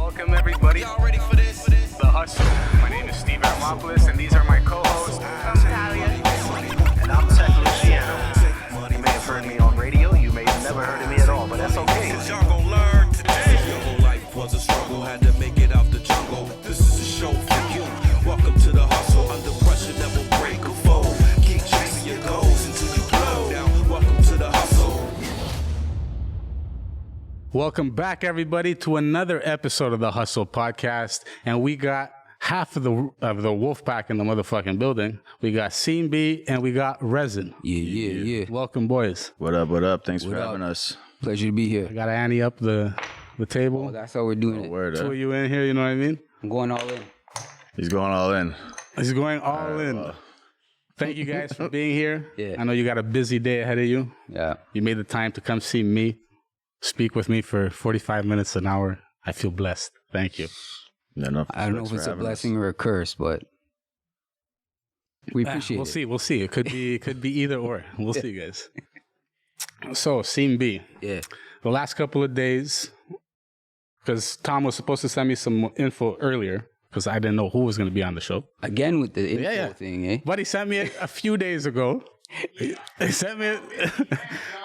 Welcome everybody. Y'all ready for this? The Hustle. My name is Steve Aramopoulos, and these are my co-hosts. I'm Talia. And I'm Tech Luciano. You may have heard me on radio, you may have never heard of me at all, but that's okay. Cause y'all gon' learn today. Your whole life was a struggle, had to make it out the jungle. This is a show for you. Welcome to the hustle. Under pressure, never break a fold. Keep chasing your goals until you blow. Now, welcome to the hustle. Welcome back, everybody, to another episode of the Hustle Podcast. And we got half of the Wolfpack in the motherfucking building. We got Scene B and we got Resin. Yeah. Welcome, boys. What up? Thanks for having us. Pleasure to be here. I got to ante up the table. Oh, that's how we're doing it. Word Two up. of you in here, you know what I mean? I'm going all in. He's going all in. He's going all in. well. Thank you guys for being here. Yeah. I know you got a busy day ahead of you. Yeah. You made the time to come see me, speak with me for 45 minutes, an hour. I feel blessed. Thank you. Yeah, no, I don't know thanks if for it's a having us. blessing or a curse, but we appreciate it. We'll see. It could be either or. We'll see, guys. So, Scene B. Yeah. The last couple of days, because Tom was supposed to send me some info earlier, because I didn't know who was going to be on the show. Again with the info Yeah. thing, eh? But he sent me a few days ago. He sent me.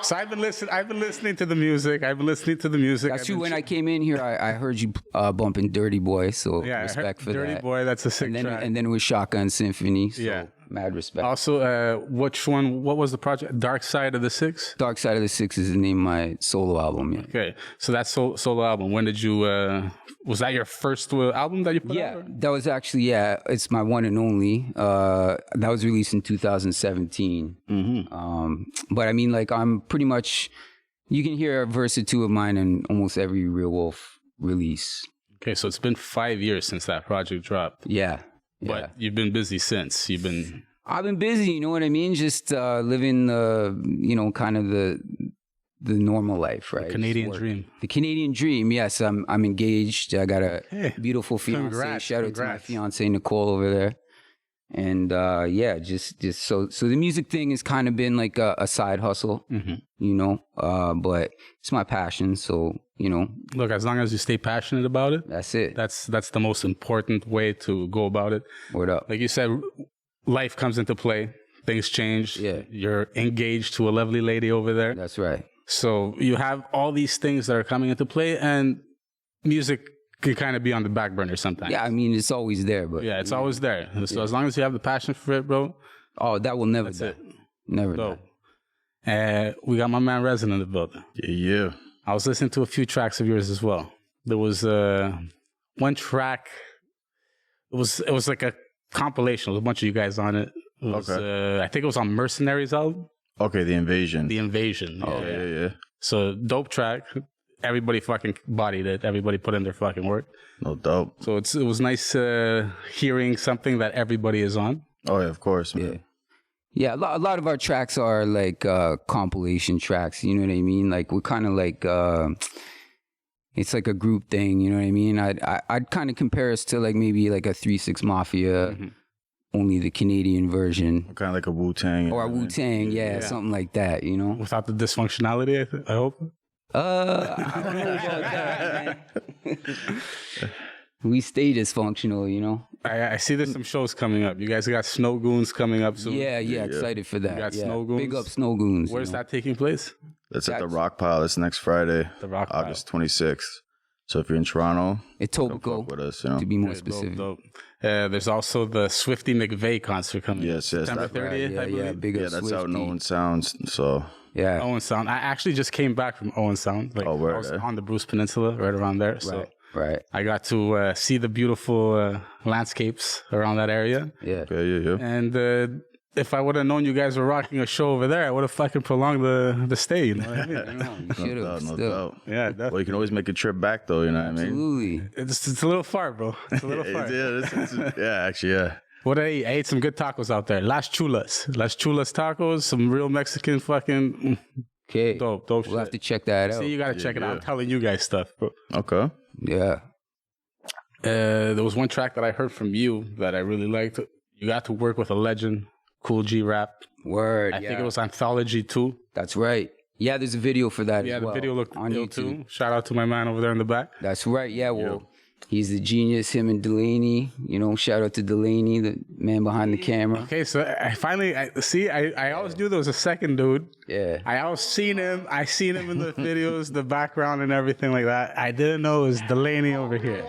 So I've been listening to the music. That's true. When I came in here, I heard you bumping Dirty Boy, so yeah, I heard respect for Dirty that. Boy. That's a sick and then track. and then it was Shotgun Symphony. So Yeah. mad respect. Also, which one? What was the project? Dark Side of the Six. Dark Side of the Six is the name of my solo album. Yeah. Okay, so that's solo album. When did you? Was that your first album that you put out? Yeah, or? that was actually, it's my one and only. That was released in 2017. But I mean, like, I'm pretty much, you can hear a verse or two of mine in almost every Real Wolf release. Okay, so it's been 5 years since that project dropped. Yeah. But you've been busy since. I've been busy, you know what I mean? Just living kind of the normal life, right? Canadian Just work. dream. The Canadian dream, yes. I'm engaged. I got a beautiful fiance. Congrats, Shout out to my congrats. fiance Nicole over there. And just so the music thing has kind of been like a side hustle, but it's my passion. So, Look, as long as you stay passionate about it, that's it. that's the most important way to go about it. Word up. Like you said, life comes into play. Things change. Yeah. You're engaged to a lovely lady over there. That's right. So you have all these things that are coming into play, and music can kind of be on the back burner sometimes. Yeah, I mean, it's always there, but Yeah, it's always there. So as long as you have the passion for it, bro, oh, that will never that's die. it. Never Dope. die. We got my man Resin in the building. Yeah. I was listening to a few tracks of yours as well. There was one track. It was like a compilation with a bunch of you guys on it. It was, I think it was on Mercenaries album. Okay, The Invasion. The Invasion. Oh, yeah. So dope track. Everybody fucking bodied it. Everybody put in their fucking work. No doubt. So it was nice hearing something that everybody is on. Oh, yeah, of course, man. Yeah. Yeah, a lot of our tracks are like compilation tracks, you know what I mean? Like, we're kind of like, it's like a group thing, you know what I mean? I'd kind of compare us to like maybe like a 3-6 Mafia, only the Canadian version. Kind of like a Wu-Tang. Or a Wu-Tang, yeah, something like that, you know? Without the dysfunctionality, I hope. I don't know about that, man. We stay dysfunctional, you know? I see there's some shows coming up. You guys got Snow Goons coming up soon. Yeah, excited for that. got yeah. Snow Goons? Big up Snow Goons. Where's that taking place? That's at the Rock Pile. That's next Friday, The Rock Pile. August 26th. So if you're in Toronto, come Etobicoke, fuck with us, you know. to be more Dope, specific. dope. There's also the Swifty McVeigh concert coming. Yes, September that- 30th, I believe. Big up Yeah, that's out in Swifty. Owen Sounds. So, Yeah. Owen Sound. I actually just came back from Owen Sound. Like, word, I was eh? on the Bruce Peninsula, right around there. So Right. I got to see the beautiful landscapes around that area. Yeah. yeah. And if I would have known you guys were rocking a show over there, I would have fucking prolonged the stay. You know what I mean? You should have. No Still. doubt. Yeah, definitely. Well, you can always make a trip back, though, you know what I mean? Absolutely. It's a little far, bro. It's a little far. Yeah, actually, yeah. What I ate some good tacos out there. Las Chulas tacos, some real Mexican fucking Okay. dope We'll shit. have to check that out. See, you gotta check it out. I'm telling you guys stuff, bro. Okay. Yeah. There was one track that I heard from you that I really liked. You got to work with a legend, Cool G Rap. Word. I think it was Anthology 2. That's right. Yeah, there's a video for that Yeah, as the well. video looked on ill YouTube. too. Shout out to my man over there in the back. That's right. Yeah, well, He's the genius, him and Delaney. You know, shout out to Delaney, the man behind the camera. Okay, so I always knew there was a second dude. Yeah. I always seen him. I seen him in the videos, the background and everything like that. I didn't know it was Delaney over here.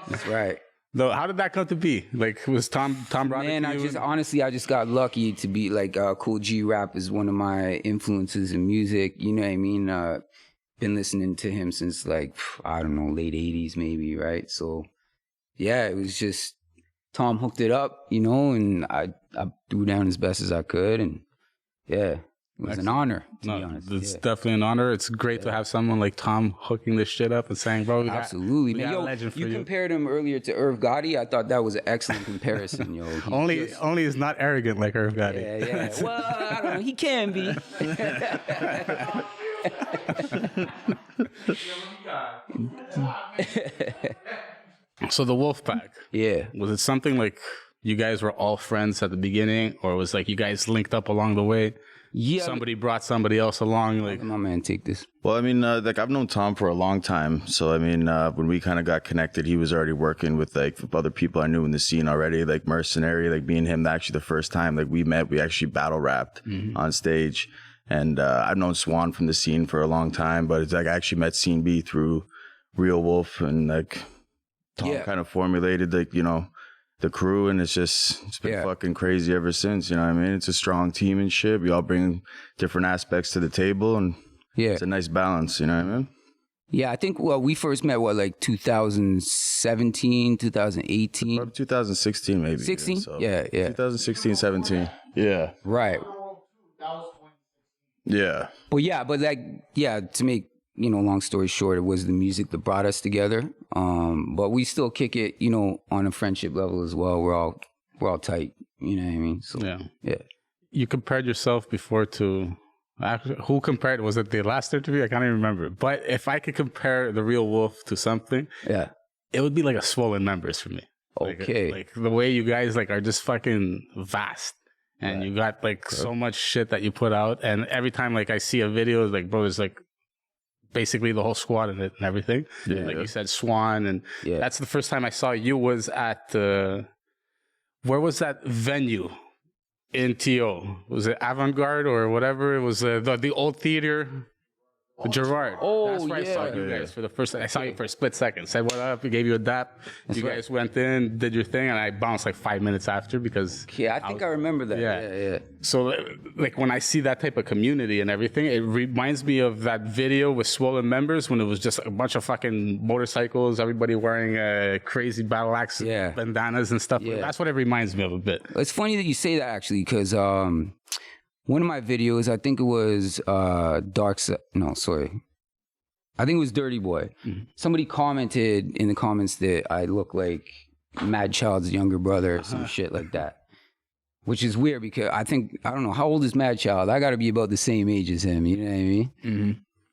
That's right. Though, how did that come to be? Like, was Tom brought Man, it to you? I just got lucky to be like Cool G Rap is one of my influences in music. You know what I mean? Been listening to him since like, I don't know, late 80s maybe, right? So yeah, it was just Tom hooked it up, you know, and I threw down as best as I could, and yeah, it was an honor to be honest. It's definitely an honor. It's great to have someone like Tom hooking this shit up and saying, bro, absolutely, we man. got a Yo, legend for you you. compared him earlier to Irv Gotti. I thought that was an excellent comparison, yo. Only he's not arrogant like Irv Gotti. Yeah. Well, I don't know. He can be. So the Wolfpack. Yeah. Was it something like you guys were all friends at the beginning, or was like you guys linked up along the way? Yeah. Somebody brought somebody else along. Like, my man, take this. Well, I mean, like I've known Tom for a long time. So, I mean, when we kind of got connected, he was already working with like other people I knew in the scene already, like Mercenary, like me and him. Actually, the first time like we met, we actually battle rapped on stage. And I've known Swan from the scene for a long time, but it's like I actually met Scene B through Real Wolf, and like Tom kind of formulated like, you know, the crew, and it's been fucking crazy ever since. You know what I mean? It's a strong team and shit. We all bring different aspects to the table, and it's a nice balance. You know what I mean? Yeah, I think we first met like 2017, 2018, probably 2016 maybe. 16? So Yeah. 2016, 17. Yeah. Right. Yeah. But to make, you know, long story short, it was the music that brought us together. But we still kick it, you know, on a friendship level as well. We're all tight, you know what I mean? So yeah. You compared yourself before to who compared? Was it the last interview? I can't even remember. But if I could compare the Real Wolf to something, it would be like a Swollen Members for me. Okay. Like the way you guys like are just fucking vast. And you got like so much shit that you put out, and every time like I see a video, it's like, bro, there's like basically the whole squad in it and everything. Yeah. Like you said, Swan, and that's the first time I saw you was at where was that venue in TO? Was it Avant-Garde or whatever? It was the old theater. Gerard. Oh, that's where I saw you guys for the first time. I saw you for a split second. Said what up, gave you a dap. You guys went in, did your thing, and I bounced like 5 minutes after because... Yeah, I think I remember that. Yeah. So like when I see that type of community and everything, it reminds me of that video with Swollen Members when it was just a bunch of fucking motorcycles, everybody wearing crazy battle axe bandanas and stuff. That's what it reminds me of a bit. It's funny that you say that actually because... one of my videos, I think it was I think it was Dirty Boy. Mm-hmm. Somebody commented in the comments that I look like Mad Child's younger brother or some shit like that. Which is weird because I don't know, how old is Mad Child? I got to be about the same age as him, you know what I mean? Mm-hmm.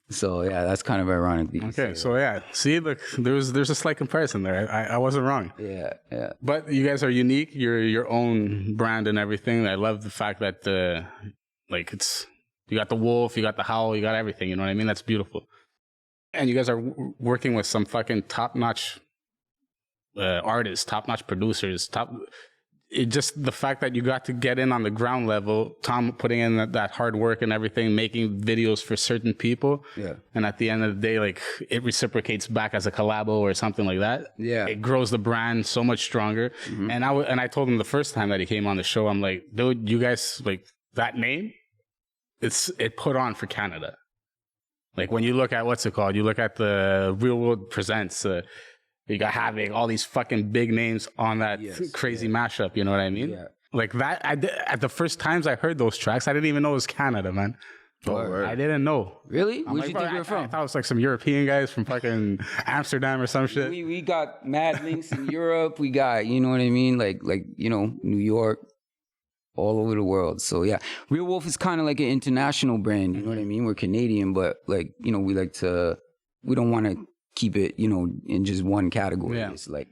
So yeah, that's kind of ironic. Okay, so yeah, see, look, there's a slight comparison there. I wasn't wrong. Yeah. But you guys are unique. You're your own brand and everything. I love the fact that like you got the Wolf, you got the Howl, you got everything. You know what I mean? That's beautiful. And you guys are working with some fucking top-notch artists, top-notch producers, just the fact that you got to get in on the ground level, Tom putting in that hard work and everything, making videos for certain people. Yeah. And at the end of the day, like it reciprocates back as a collabo or something like that. Yeah. It grows the brand so much stronger. Mm-hmm. And I told him the first time that he came on the show, I'm like, dude, you guys, like that name, it put on for Canada. Like when you look at what's it called? You look at the Real World Presents, you got having all these fucking big names on that crazy mashup. You know what I mean? Yeah. Like that. At the first times I heard those tracks, I didn't even know it was Canada, man. I didn't know. Really? Where'd you think you were from? I thought it was like some European guys from fucking Amsterdam or some shit. We got mad links in Europe. We got, you know what I mean? Like you know, New York, all over the world. So yeah, Real Wolf is kind of like an international brand. You know what I mean? We're Canadian, but like, you know, we don't want to keep it, you know, in just one category. Yeah. It's like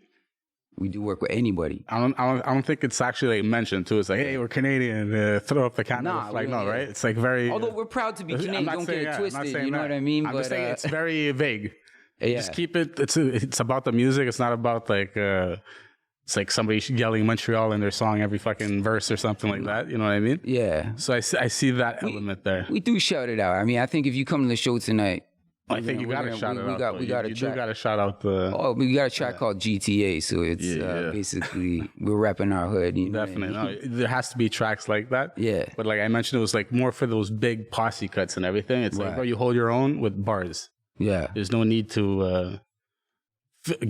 we do work with anybody. I don't think it's actually like mentioned too. It's like, hey, we're Canadian. Throw up the Canada flag. No, right? It's like very. Although we're proud to be Canadian, don't get it twisted. You know what I mean? I'm just saying it's very vague. Yeah. Just keep it. It's about the music. It's not about like it's like somebody yelling Montreal in their song every fucking verse or something like that. You know what I mean? Yeah. So I see that element there. We do shout it out. I mean, I think if you come to the show tonight, I think you gotta shout it out. We got a track. You gotta shout out the. Oh, we got a track called GTA, so it's basically we're repping our hood. You know Definitely, what I mean? no. There has to be tracks like that. Yeah. But like I mentioned, it was like more for those big posse cuts and everything. It's like, Right. bro, you hold your own with bars. Yeah, There's no need to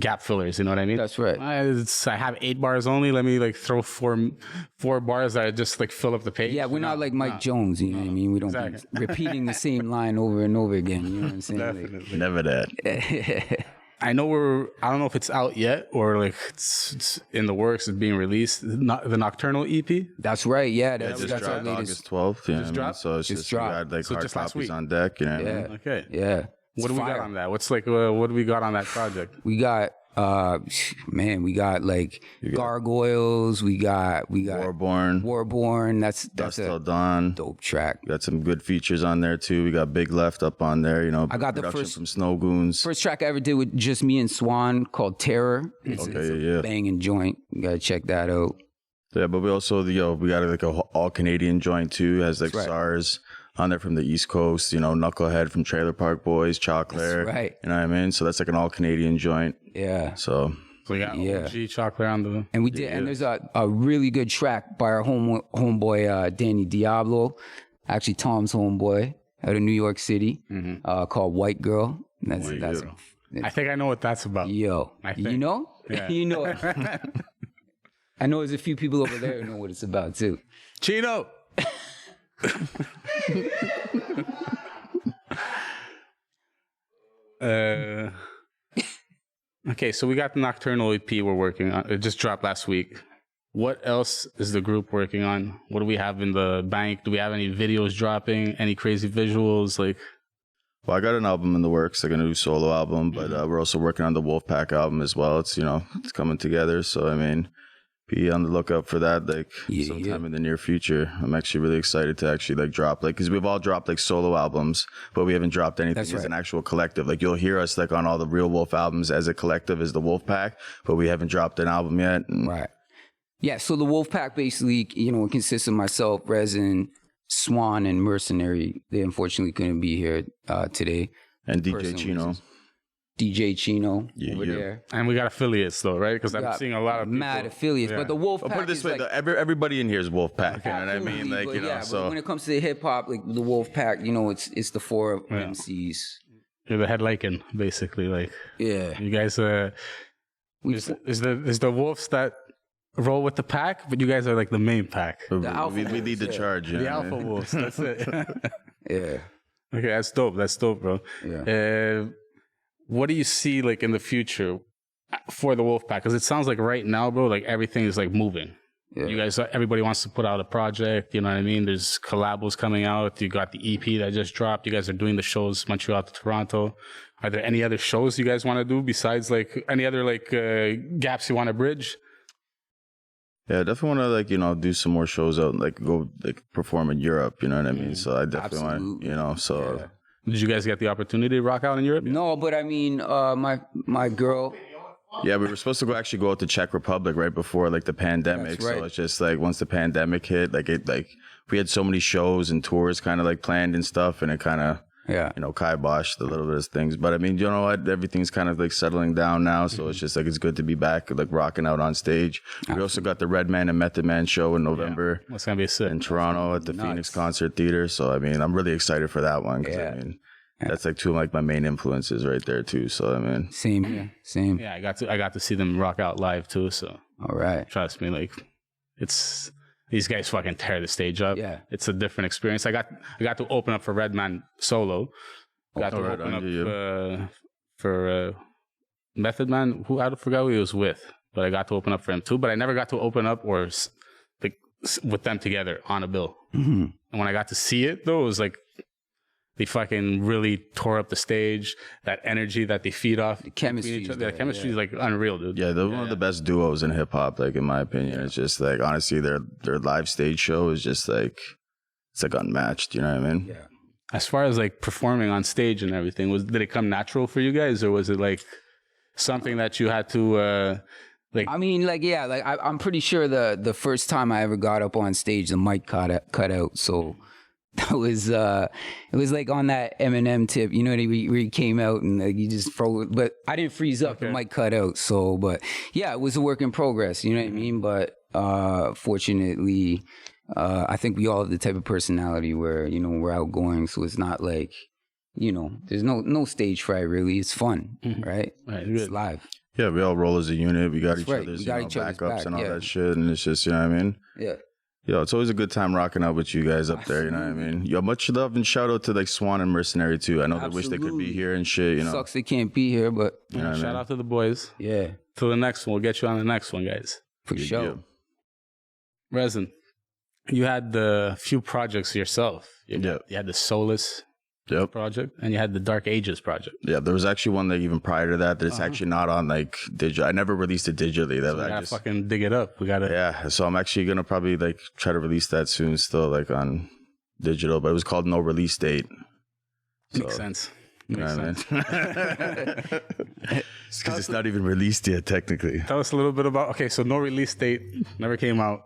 gap fillers. You know what I mean? that's right. I have 8 bars only. Let me like throw four bars that just like fill up the page. Yeah, we're not like Mike Jones. You know what I mean? We don't Exactly. be repeating the same line over and over again. You know what I'm saying? Definitely. Never that. I know I don't know if it's out yet or like it's in the works. It's being released. The Nocturnal EP. That's right. Yeah, that's, Just that's our dropped latest. August 12th. Yeah, dropped? so it's Just just we dropped. had like So hard just last copies week. on deck. You know what I Yeah. mean? Okay. Yeah. What do we got fire. on that? What's like what do we got on that project? We got man, we got like Gargoyles. We got Warborn. That's Dust a Till Dawn. dope track. Got some good features on there too. We got Big Left up on there. You know, I got the production first- from Snow Goons. First track I ever did with just me and Swan called Terror. It's a yeah. banging joint. You gotta check that out. Yeah, but we also we got like a all Canadian joint too. Has like That's right. SARS on there from the East Coast. You know, Knucklehead from Trailer Park Boys, Chocolate. That's right. You know what I mean? So that's like an all Canadian joint. Yeah. So So we got Yeah. OG Chocolate on the. And we did, and there's a really good track by our homeboy Danny Diablo, actually Tom's homeboy out of New York City, called White Girl. That's I think I know what that's about. yo, I you think. know, Yeah. you know it. I know there's a few people over there who know what it's about too. Chino. Okay, so we got the Nocturnal EP we're working on. It just dropped last week. What else is the group working on? What do we have in the bank? Do we have any videos dropping? Any crazy visuals? Like, well, I got an album in the works, like a new solo album, but we're also working on the Wolfpack album as well. It's it's coming together. So I mean, be on the lookout for that like sometime in the near future. I'm actually really excited to actually like drop because we've all dropped like solo albums, but we haven't dropped anything That's as an right. actual collective. Like you'll hear us like on all the Real Wolf albums as a collective as the Wolfpack, but we haven't dropped an album yet. And Right. Yeah. So the Wolfpack basically, it consists of myself, Resin, Swan, and Mercenary. They unfortunately couldn't be here today. and DJ Person, Chino. which is DJ Chino over yeah. there. and we got affiliates though, right? Because I'm Got seeing a lot of mad people. affiliates, Yeah. but the Wolfpack I'll put it this is way: like, everybody in here is Wolfpack. You know what I mean? absolutely, Like but but but when it comes to the hip hop, like the Wolfpack, it's the four Yeah. MCs. You're the head Lycan, basically. Like, Yeah. you guys, is the wolves that roll with the pack, but you guys are like the main pack. alpha we lead the wolves, yeah. charge. You The know what I alpha mean? wolves. That's it. Yeah. Okay, that's dope. That's dope, bro. Yeah. What do you see like in the future for the Wolfpack? Because it sounds like right now, bro, like everything is like moving. Yeah. You guys, everybody wants to put out a project. You know what I mean? There's collabos coming out. You got the EP that just dropped. You guys are doing the shows Montreal to Toronto. Are there any other shows you guys want to do besides like any other like gaps you want to bridge? Yeah, I definitely want to do some more shows out, like go like perform in Europe. You know what I mean? So I definitely Absolutely. want, so Did you guys get the opportunity to rock out in Europe? No, but I mean, my girl. yeah, we were supposed to go out to Czech Republic right before like the pandemic. That's right. So it's just like once the pandemic hit, we had so many shows and tours kind of like planned and stuff, and it kind of kiboshed a little bit of things. But I mean, you know what? Everything's kind of like settling down now. So it's just like it's good to be back, like rocking out on stage. We also got the Red Man and Method Man show in November That's gonna be sick. in Toronto at the Phoenix Concert Theater. So I mean, I'm really excited for that one because I mean, that's like two of like my main influences right there too. So I mean, Same here. Same. Yeah, I got to see them rock out live too. So All right. trust me, like it's these guys fucking tear the stage up. Yeah. It's a different experience. I got to open up for Redman solo. Got to right open on, up for Method Man. I forgot who he was with, but I got to open up for him too. But I never got to open up or with them together on a bill. Mm-hmm. And when I got to see it, though, it was like they fucking really tore up the stage. That energy that they feed off. The chemistry is The there, chemistry is like unreal, dude. yeah, they're one of the best duos in hip hop. Like in my opinion, it's just like honestly, their live stage show is just like it's like unmatched. You know what I mean? Yeah. as far as like performing on stage and everything, did it come natural for you guys, or was it like something that you had to like? I mean, like, yeah, like I'm pretty sure the first time I ever got up on stage, the mic cut out. So that was it was like on that Eminem tip, you know, where he came out and like, you just froze. But I didn't freeze up. The mic cut out. So, but yeah, it was a work in progress. You know what I mean? But fortunately, I think we all have the type of personality where, you know, we're outgoing. So it's not like, you know, there's no stage fright really. It's fun, right? It's live. Yeah, we all roll as a unit. We got That's each right. other's, We got you know, each other's backups back, and all yeah. that shit. And it's just, you know what I mean? Yeah. Yo, it's always a good time rocking out with you guys up there, you know what I mean? Yo, much love and shout out to like Swan and Mercenary too. I know they wish they could be here and shit, you know. Sucks they can't be here, but You know what I Shout mean? out to the boys. yeah, To the next one. We'll get you on the next one, guys. for sure. Yeah. Resin, you had the few projects yourself. You had the Solus Yep. project, and you had the Dark Ages project. Yeah, there was actually one like even prior to that it's actually not on like digital. I never released it digitally. That We I gotta just fucking dig it up. We gotta. yeah. So I'm actually gonna probably like try to release that soon, still like on digital. But it was called No Release Date. Makes sense. Makes sense. It's because it's not even released yet, technically. Tell us a little bit about. Okay, so no release date, never came out.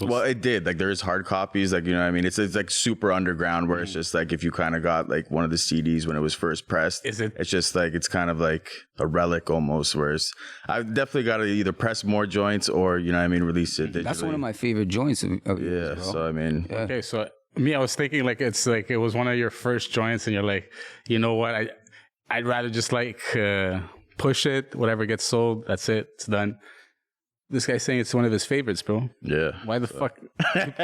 Well, it did. Like there is hard copies, like you know what I mean? It's like super underground where it's just like if you kind of got like one of the CDs when it was first pressed, Is it? it's just like it's kind of like a relic almost. Whereas I've definitely got to either press more joints or you know what I mean, release it digitally. That's one of my favorite joints of yeah. yours, bro. So I mean, Okay, so me, I was thinking like it's like it was one of your first joints, and you're like, you know what? I'd rather just like push it, whatever gets sold, that's it, it's done. This guy's saying it's one of his favorites, bro. yeah. Why the fuck?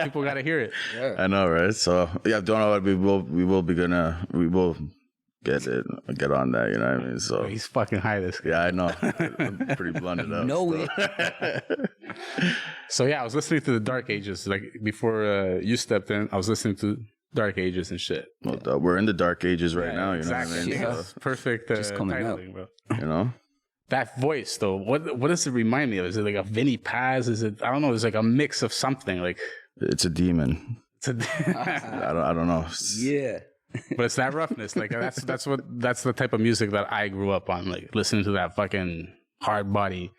People gotta hear it. I know, right? So yeah, don't know what we will get on that. You know what I mean? So He's fucking high, this guy. yeah, I know. I'm pretty blunted up. Know so. it. So yeah, I was listening to the Dark Ages. Like before you stepped in, I was listening to Dark Ages and shit. Well, we're in the dark ages right now. You exactly. know what I mean? Yeah. It's perfect coming out. titling, bro. You know. That voice, though, what does it remind me of? Is it like a Vinny Paz? Is it? I don't know. It's like a mix of something. Like It's a demon. it's a, I don't know. Yeah. but it's that roughness. Like that's the type of music that I grew up on. Like listening to that fucking hard body,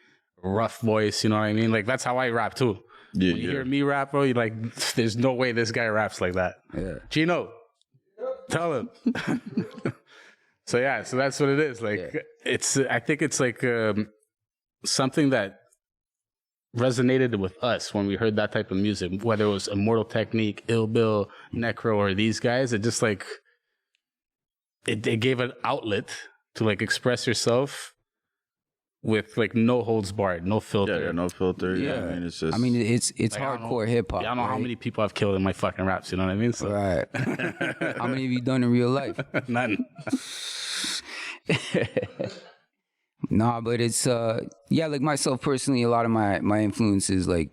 rough voice. You know what I mean? Like that's how I rap too. Yeah, When you hear me rap, bro, you're like, there's no way this guy raps like that. Yeah. Chino, tell him. So yeah, so that's what it is. Like it's, I think it's like something that resonated with us when we heard that type of music, whether it was Immortal Technique, Ill Bill, Necro, or these guys. It just like it gave an outlet to like express yourself with like no holds barred, no filter. Yeah, no filter. Yeah, Yeah. I mean it's just. I mean, it's Like, I don't know- hardcore hip hop. Yeah, I don't know how many people I've killed in my fucking raps. You know what I mean? So Right. How many have you done in real life? none. Nah, but it's yeah, like myself personally, a lot of my influences, like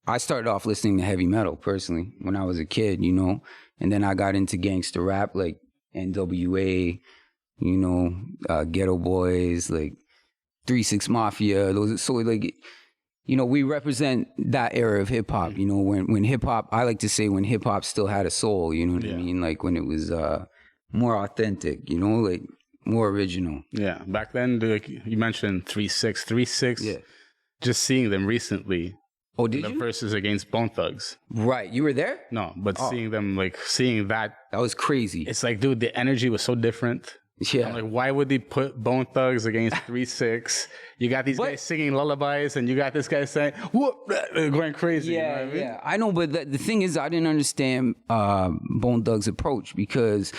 I started off listening to heavy metal personally when I was a kid, you know, and then I got into gangster rap like NWA, you know, Ghetto Boys, like 3-6 Mafia, those. So like, you know, we represent that era of hip hop. You know, when hip hop, I like to say when hip hop still had a soul. You know what I mean? Like when it was more authentic. You know, like more original. Yeah, back then, like you mentioned 3-6. Yeah. Just seeing them recently, Oh, did the you? verses against Bone Thugs. Right, you were there. No, but seeing them, like seeing that, That was crazy. it's like, dude, the energy was so different. Yeah. I'm like, why would they put Bone Thugs against 3-6? You got these guys singing lullabies, and you got this guy saying, whoop, going crazy. Yeah, you know what I mean? yeah. I know, but the thing is, I didn't understand Bone Thugs' approach because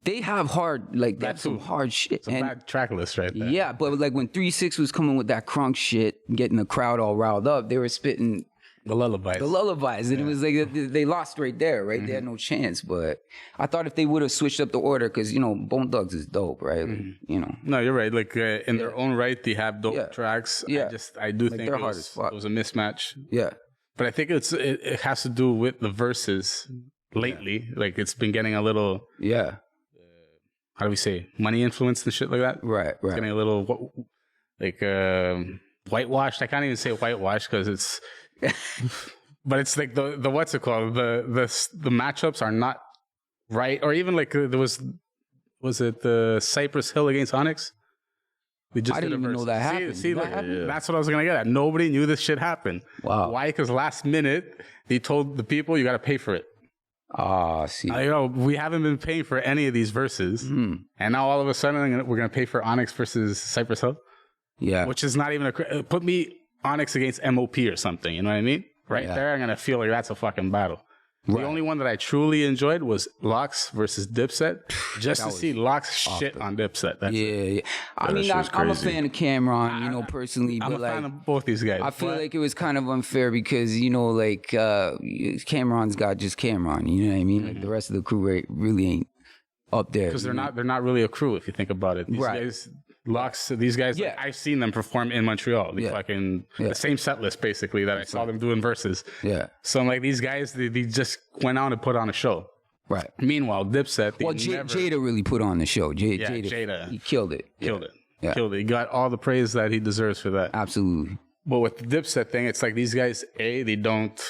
they have hard, like, they have some hard shit. It's a bad track list right there. Yeah, but like when 3-6 was coming with that crunk shit, getting the crowd all riled up, they were spitting The lullabies. and it was like they lost right there, right? They had no chance. But I thought if they would have switched up the order, because you know Bone Thugs is dope, right? Like, you know, No, you're right. Like in their own right, they have dope tracks. Yeah. I do Like, think they're it hard was, as fuck. it was a mismatch. yeah, But I think it has to do with the verses lately. Like it's been getting a little, yeah, how do we say, money influenced and shit like that. right, It's getting a little like whitewashed. I can't even say whitewashed because it's, but it's like the what's it called? The matchups are not right? Or even like there was it the Cypress Hill against Onyx? We just I didn't even know that happened. See, That like, happened? that's what I was gonna get at. Nobody knew this shit happened. Wow. Why? Because last minute they told the people you got to pay for it. See. We haven't been paying for any of these verses, and now all of a sudden we're gonna pay for Onyx versus Cypress Hill, Yeah. which is not even put me Onyx against MOP or something. You know what I mean? Right there, I'm gonna feel like that's a fucking battle. The only one that I truly enjoyed was Lox versus Dipset, just to see Lox shit on Dipset. That's it. Yeah. I mean, shit was I'm a crazy. fan of Cameron, personally, I'm but a fan like, of both these guys. I feel like it was kind of unfair because, like, Cameron's got just Cameron, you know what I mean? Like, the rest of the crew really ain't up there. because they're not really a crew if you think about it. These Right. guys, Lox, these guys, like, I've seen them perform in Montreal. They fucking the same set list basically that I saw them doing verses. Yeah. So I'm like, these guys, they just went out and put on a show. Right. Meanwhile, Dipset, they Well, Jada really put on the show. Jada. He killed it. killed it. Yeah. Killed it. He got all the praise that he deserves for that. Absolutely. But with the Dipset thing, it's like these guys, they don't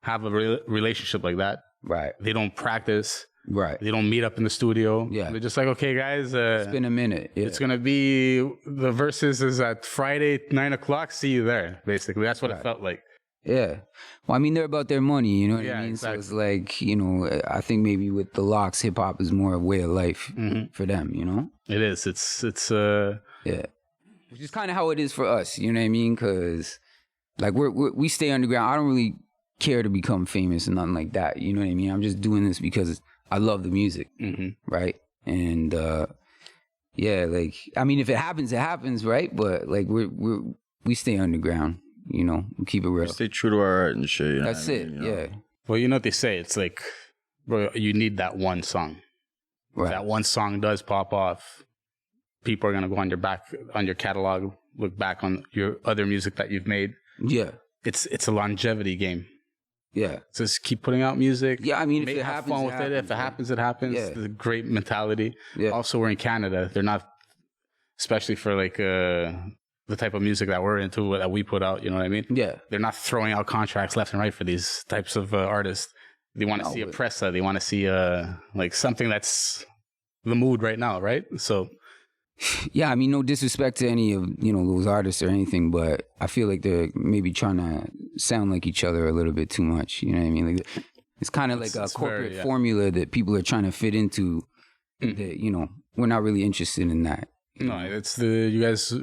have a relationship like that. Right. They don't practice. Right. They don't meet up in the studio. Yeah. They're just like, okay, guys, It's been a minute. Yeah. it's going to be, the verses is at Friday, 9:00. See you there, basically. That's what it felt like. Yeah. Well, I mean, they're about their money, you know what Yeah, I mean? exactly. So it's like, I think maybe with the Lox, hip hop is more a way of life for them, you know? It is. It's Yeah. Which is kind of how it is for us, you know what I mean? Because, like, we stay underground. I don't really care to become famous and nothing like that, you know what I mean? I'm just doing this because I love the music, right? And, like, I mean, if it happens, it happens, right? But, like, we stay underground. You know, we keep it real. Stay true to our art and shit. You know That's what I it. mean, you know? Yeah. well, you know what they say. It's like, bro, you need that one song. Right. If that one song does pop off, people are gonna go on your catalog, look back on your other music that you've made. Yeah. It's a longevity game. Yeah. Just keep putting out music. Yeah. I mean, if Maybe it have happens, fun with it. If it happens, it happens. Yeah. It's a great mentality. Yeah. Also, we're in Canada. They're not, especially for like the type of music that we're into, that we put out. You know what I mean? Yeah. They're not throwing out contracts left and right for these types of artists. They want to see a pressa. They want to see like something that's the mood right now, right? So Yeah. I mean, no disrespect to any of, those artists or anything, but I feel like they're maybe trying to sound like each other a little bit too much. You know what I mean? Like, it's kind of like a corporate formula that people are trying to fit into that, we're not really interested in that. no, it's you guys.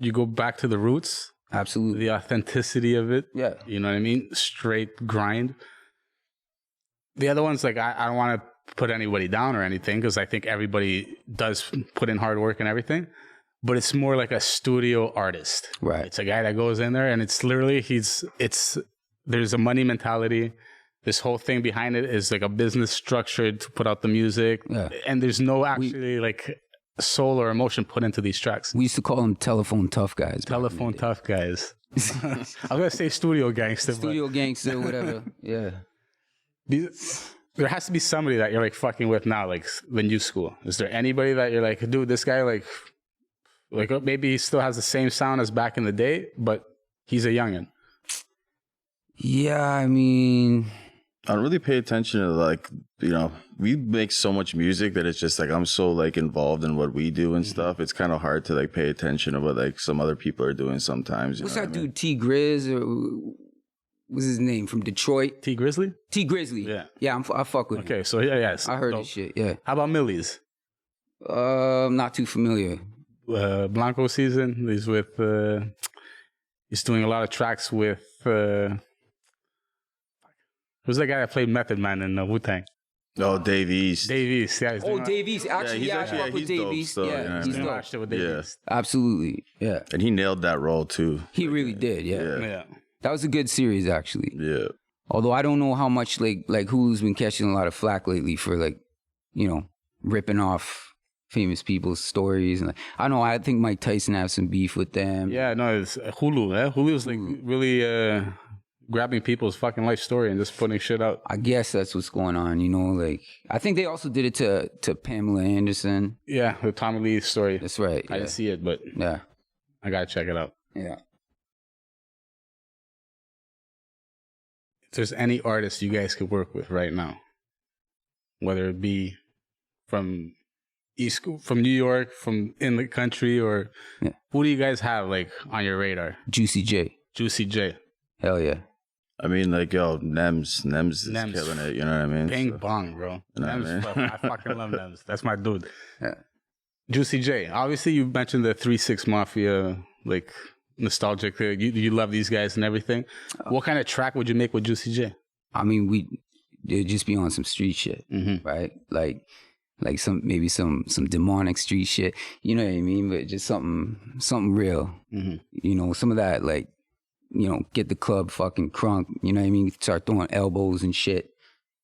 You go back to the roots, Absolutely. the authenticity of it. Yeah. You know what I mean? Straight grind. The other ones, like, I don't want to put anybody down or anything, because I think everybody does put in hard work and everything. But it's more like a studio artist. Right. It's a guy that goes in there and it's literally, there's a money mentality. This whole thing behind it is like a business structure to put out the music. Yeah. And there's no actually like soul or emotion put into these tracks. We used to call them telephone tough guys. Telephone tough guys. I was gonna say studio gangster. Studio gangster, whatever. Yeah. There has to be somebody that you're like fucking with now, like the new school. Is there anybody that you're like, dude, this guy like maybe he still has the same sound as back in the day, but he's a youngin'? Yeah, I mean, I don't really pay attention to like, we make so much music that it's just like I'm so like involved in what we do and stuff. It's kind of hard to like pay attention to what like some other people are doing sometimes. what's know that what I mean? dude, T Grizz, or what's his name, from Detroit? T Grizzly? T Grizzly. Yeah. Yeah, I fuck with him. Okay, so yeah. I heard so, his shit, yeah. How about Millie's? Not too familiar. Blanco season. He's with. He's doing a lot of tracks with. Who's that guy that played Method Man in Wu-Tang? Oh, Dave East. Dave East. Yeah. Oh, Dave East. Actually, I fuck with he's Dave dope East. still, Yeah, you know what I he's mean? dope. Shit with Dave Yeah. East. Absolutely, yeah. And he nailed that role too. He really did, yeah. Yeah. That was a good series, actually. Yeah. Although I don't know how much like Hulu's been catching a lot of flack lately for like, ripping off famous people's stories, and I know I think Mike Tyson has some beef with them. Yeah, no, it's Hulu. Hulu's like really grabbing people's fucking life story and just putting shit out. I guess that's what's going on, like I think they also did it to Pamela Anderson. Yeah, the Tommy Lee story. That's right. I didn't see it, but Yeah. I gotta check it out. Yeah. If there's any artist you guys could work with right now, whether it be from from New York, from in the country, or who do you guys have like on your radar? Juicy J. Juicy J. Hell yeah. I mean, like, yo, Nems is killing it. You know what I mean? Bang bong, bro. You know Nems, what I mean? I fucking love Nems. That's my dude. Yeah. Juicy J. Obviously, you mentioned the 3-6 Mafia, like nostalgic. You love these guys and everything. What kind of track would you make with Juicy J? I mean, it'd just be on some street shit, right? Like maybe some demonic street shit. You know what I mean? But just something real. You know, some of that, like, you know, get the club fucking crunk. You know what I mean? Start throwing elbows and shit.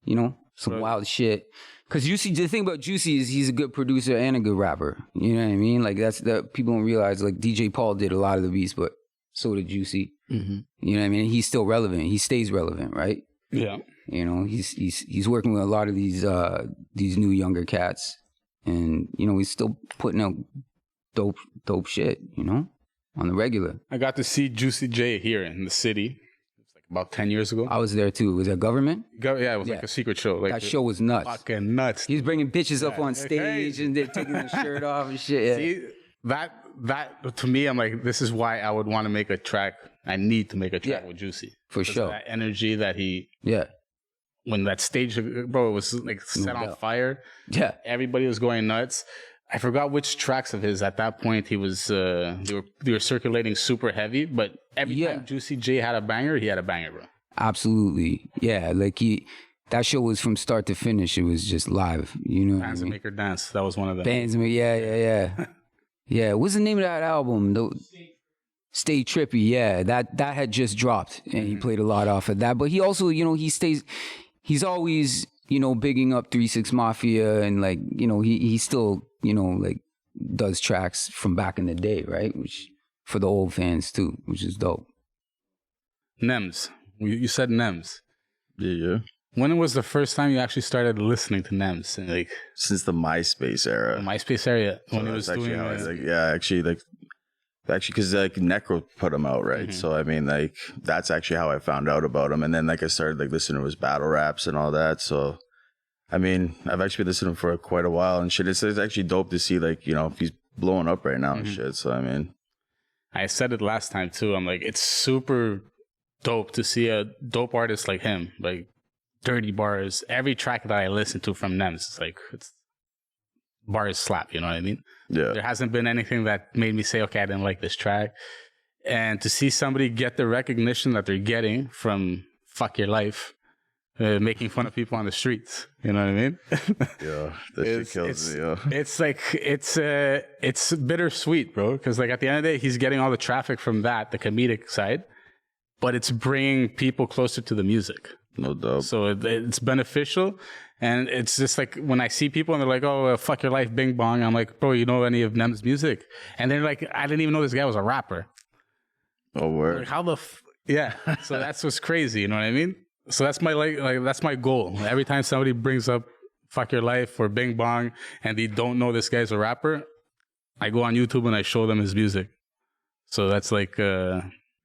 You know, some wild shit. Because the thing about Juicy is he's a good producer and a good rapper. You know what I mean? Like, that's that people don't realize. Like, DJ Paul did a lot of the beats, but so did Juicy. You know what I mean? He's still relevant. He stays relevant, right? Yeah. You know, he's working with a lot of these new younger cats, and you know, he's still putting out dope shit. You know, on the regular. I got to see Juicy J here in the city. It was like about 10 years ago. I was there too. Was that government? Yeah, it was like a secret show. Like, that show was nuts. Fucking nuts. He's bringing bitches up on stage crazy. and they're taking their shirt off and shit. Yeah. See, that to me, I'm like, this is why I would want to make a track. I need to make a track with Juicy. For sure. That energy that he... Yeah. When that stage, bro, it was like set on fire. Yeah. Everybody was going nuts. I forgot which tracks of his at that point he was, they were circulating super heavy, but every time Juicy J had a banger, he had a banger, bro. Absolutely. Yeah. Like that show was from start to finish. It was just live. You know what I mean? Make Her Dance. That was one of them. Yeah. Yeah. What's the name of that album? Stay Trippy. Yeah. That had just dropped and he played a lot off of that. But he also, you know, he's always, you know, bigging up 3-6 Mafia and like, you know, he still, you know, like does tracks from back in the day, right? Which for the old fans too, which is dope. Nems. You said Nems. Yeah. When was the first time you actually started listening to Nems? And like since the MySpace era. The MySpace era when he was doing actually because like Necro put him out, right? So I mean, like that's actually how I found out about him, and then like I started like listening to his battle raps and all that. So I mean, I've actually been listening for quite a while and shit. It's actually dope to see, like, you know, he's blowing up right now and shit. So I mean, I said it last time too. I'm like, it's super dope to see a dope artist like him, like dirty bars. Every track that I listen to from Nems, it's bars slap. You know what I mean? Yeah. There hasn't been anything that made me say, okay, I didn't like this track. And to see somebody get the recognition that they're getting from Fuck Your Life, making fun of people on the streets. You know what I mean? Yeah, that shit kills me. Yeah. It's bittersweet, bro. Because like at the end of the day, he's getting all the traffic from that, the comedic side, but it's bringing people closer to the music. No doubt. So it's beneficial. And it's just like when I see people and they're like, oh, Fuck Your Life, Bing Bong. I'm like, bro, you know any of Nem's music? And they're like, I didn't even know this guy was a rapper. Oh, word. Like, how the yeah. So that's what's crazy. You know what I mean? So that's my like that's my goal. Every time somebody brings up Fuck Your Life or Bing Bong and they don't know this guy's a rapper, I go on YouTube and I show them his music. So that's like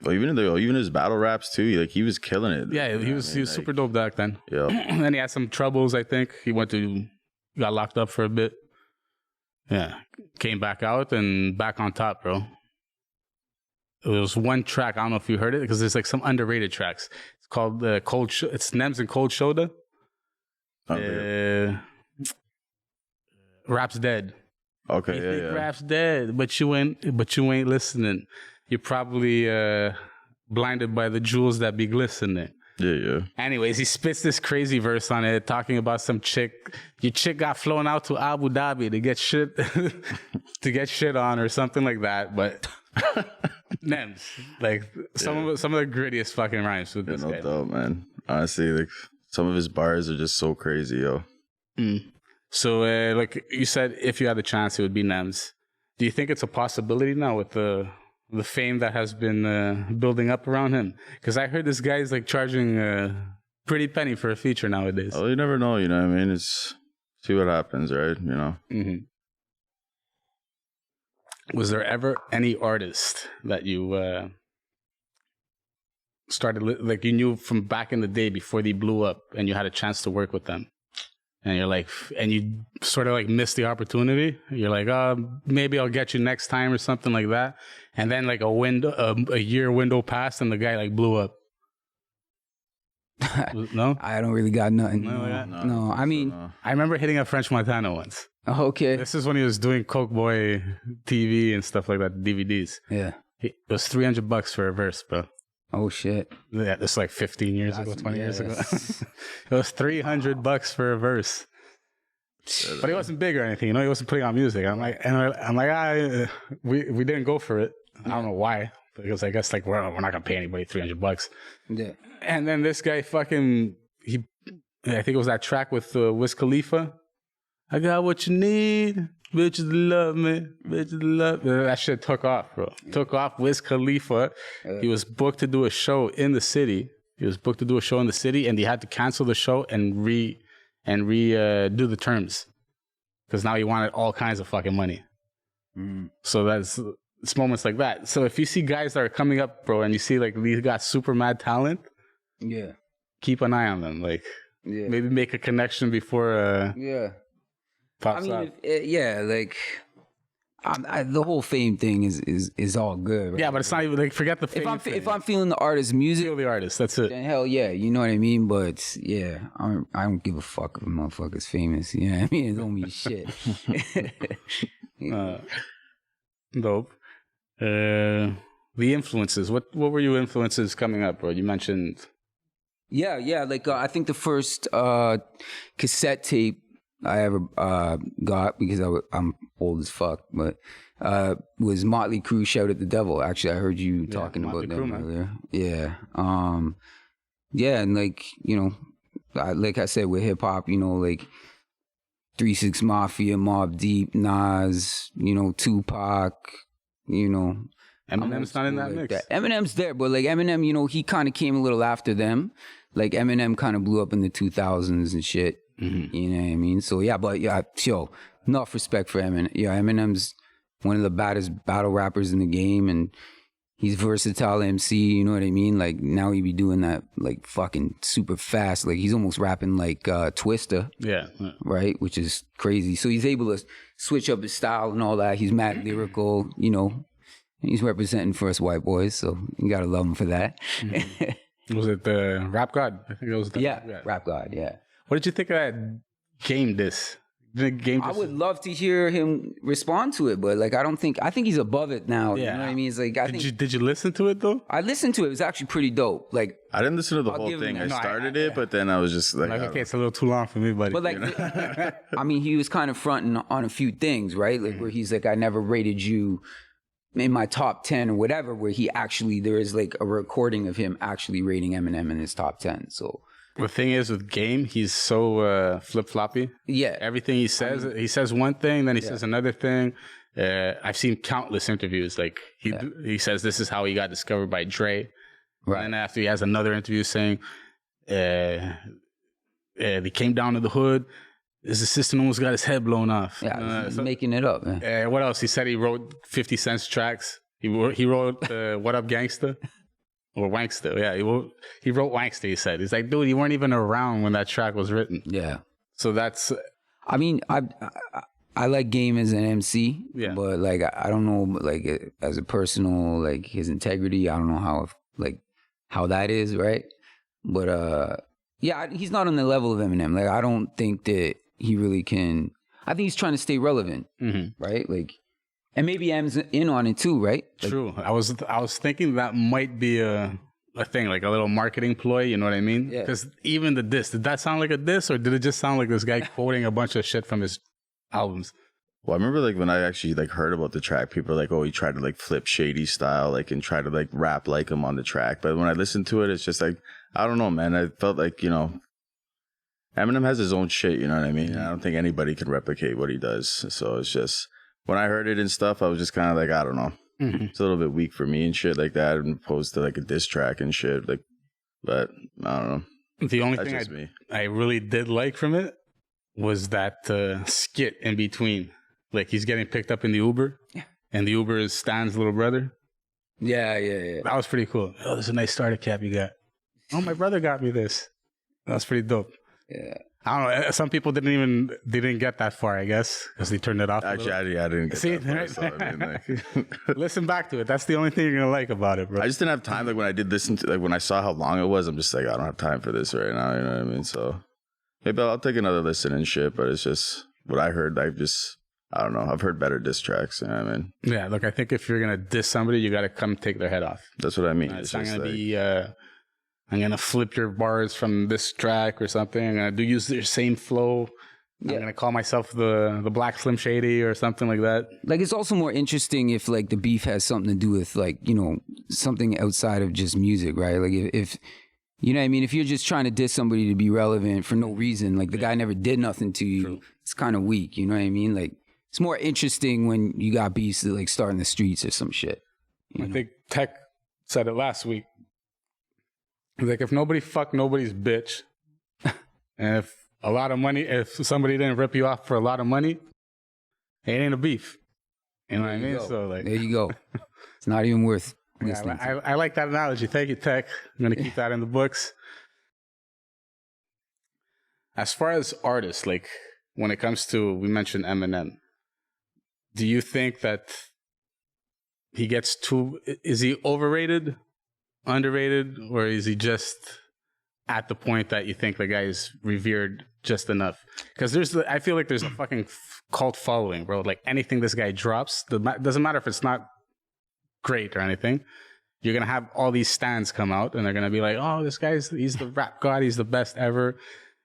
well, even his battle raps too, he was killing it. Yeah, he was super dope back then. Yeah. And then he had some troubles, I think. He got locked up for a bit. Yeah. Came back out and back on top, bro. It was one track, I don't know if you heard it, because there's like some underrated tracks. It's called it's Nems and Cold Shoulder. Rap's Dead. Okay, you think Rap's dead, but you ain't listening. You're probably blinded by the jewels that be glistening. Yeah. Anyways, he spits this crazy verse on it, talking about some chick. Your chick got flown out to Abu Dhabi to get shit shit on or something like that. But Nems, like some of the grittiest fucking rhymes with this guy. No doubt, man. Honestly, like some of his bars are just so crazy, yo. So, like you said, if you had the chance, it would be Nems. Do you think it's a possibility now with the fame that has been building up around him? Because I heard this guy's like charging a pretty penny for a feature nowadays. Oh, you never know, you know what I mean? It's see what happens, right? You know? Was there ever any artist that you started, like you knew from back in the day before they blew up and you had a chance to work with them? and you're like, and you sort of like miss the opportunity. You're like, maybe I'll get you next time or something like that. And then like a year window passed, and the guy like blew up. No, I don't really got nothing. No, I mean, I remember hitting up French Montana once. okay. This is when he was doing Coke Boy TV and stuff like that, DVDs. Yeah. It was $300 for a verse, bro. Oh shit. Yeah, this is like 15 years ago, 20 years ago. It was $300 for a verse. But he wasn't big or anything, you know. He wasn't putting on music. I'm like, we didn't go for it. I don't know why, because I guess like we're not gonna pay anybody $300. Yeah. And then this guy fucking I think it was that track with Wiz Khalifa. I got what you need, bitches to love me, bitches to love me. That shit took off, bro. Yeah. Took off. Wiz Khalifa. He was booked to do a show in the city. And he had to cancel the show and do the terms, because now he wanted all kinds of fucking money. So it's moments like that. So if you see guys that are coming up, bro, and you see like these got super mad talent, yeah, keep an eye on them. Like, maybe make a connection before. Pops up. Like the whole fame thing is all good. Right? Yeah, but it's not even like, forget the fame. If I'm feeling the artist's music, feel the artist. That's it. Then hell yeah, you know what I mean. But yeah, I don't give a fuck if a motherfucker's famous. You know what I mean? It don't mean shit. Dope. The influences. What were your influences coming up, bro? You mentioned. Yeah. Like I think the first cassette tape I ever got, because I'm old as fuck, but was Motley Crue, Shout at the Devil. Actually, I heard you talking about them earlier. Yeah. And like, you know, like I said, with hip hop, you know, like 3 6 Mafia, Mobb Deep, Nas, you know, Tupac, you know. Eminem's not in that mix. Eminem's there, but like Eminem, you know, he kind of came a little after them. Like Eminem kind of blew up in the 2000s and shit. Mm-hmm. You know what I mean? So yeah, but yeah, enough respect for Eminem. Yeah, Eminem's one of the baddest battle rappers in the game, and he's versatile MC. You know what I mean? Like now he be doing that like fucking super fast. Like he's almost rapping like Twista. Yeah. Right, which is crazy. So he's able to switch up his style and all that. He's mad lyrical. You know, he's representing for us white boys, so you gotta love him for that. Mm-hmm. Was it the Rap God? I think it was the Rap God. Yeah. What did you think of that game diss? I would love to hear him respond to it, but like I think he's above it now. Yeah. You know what I mean? It's like did you listen to it though? I listened to it. It was actually pretty dope. Like I didn't listen to the whole thing. I started it, but then I was just like okay, it's a little too long for me, buddy. But like, I mean, he was kind of fronting on a few things, right? Like where he's like, I never rated you in my top 10 or whatever. Where there is like a recording of him actually rating Eminem in his top 10. So. The thing is with Game, he's so flip-floppy. Yeah. Everything he says, he says one thing, then he says another thing. I've seen countless interviews. Like he says this is how he got discovered by Dre. Right. And then after he has another interview saying they came down to the hood. His assistant almost got his head blown off. Yeah, making it up, man. What else? He said he wrote 50 Cent's tracks. He wrote What Up Gangsta? Or Wankster, yeah. He wrote Wankster, he said. He's like, dude, you weren't even around when that track was written. Yeah. So that's... I mean, I like Game as an MC, but like, I don't know, like, as a personal, like, his integrity, I don't know how that is, right? But, yeah, he's not on the level of Eminem. Like, I don't think that he really can... I think he's trying to stay relevant, right? Like... And maybe M's in on it too, right? Like, true. I was thinking that might be a thing, like a little marketing ploy. You know what I mean? Yeah. Because even the diss, did that sound like a diss, or did it just sound like this guy quoting a bunch of shit from his albums? Well, I remember like when I actually like heard about the track, people were like, "Oh, he tried to like flip Shady style, like and try to like rap like him on the track." But when I listened to it, it's just like I don't know, man. I felt like Eminem has his own shit. You know what I mean? I don't think anybody can replicate what he does. So it's just. When I heard it and stuff, I was just kind of like, I don't know. Mm-hmm. It's a little bit weak for me and shit like that, as opposed to like a diss track and shit. Like, but I don't know. The only thing I really did like from it was that skit in between. Like he's getting picked up in the Uber, and the Uber is Stan's little brother. Yeah. That was pretty cool. Oh, there's a nice starter cap you got. Oh, my brother got me this. That was pretty dope. Yeah. I don't know. Some people didn't get that far, I guess, because they turned it off. Actually, I didn't get See, that far, so, I mean, like, listen back to it. That's the only thing you're gonna like about it, bro. I just didn't have time. Like when I did listen to, like when I saw how long it was, I'm just like, I don't have time for this right now. You know what I mean? So maybe I'll take another listen and shit. But it's just what I heard. I don't know. I've heard better diss tracks. You know what I mean? Yeah. Look, I think if you're gonna diss somebody, you gotta come take their head off. That's what I mean. It's not gonna be. I'm gonna flip your bars from this track or something. I'm gonna use your same flow. I'm gonna call myself the Black Slim Shady or something like that. Like, it's also more interesting if like the beef has something to do with like, you know, something outside of just music, right? Like if you know what I mean, if you're just trying to diss somebody to be relevant for no reason, like the guy never did nothing to you, True. It's kind of weak. You know what I mean? Like, it's more interesting when you got beefs that like start in the streets or some shit. I think Tech said it last week. Like, if nobody fucked nobody's bitch, and if a lot of money, if somebody didn't rip you off for a lot of money, it ain't a beef. You know what I mean? So like, there you go. It's not even worth listening. I like that analogy. Thank you, Tech. I'm gonna keep that in the books. As far as artists, like when it comes to, we mentioned Eminem. Do you think that he gets is he overrated, underrated, or is he just at the point that you think the guy is revered just enough? Because I feel like there's a fucking cult following, bro. Like anything this guy drops, doesn't matter if it's not great or anything. You're gonna have all these stands come out, and they're gonna be like, "Oh, he's the rap god. He's the best ever."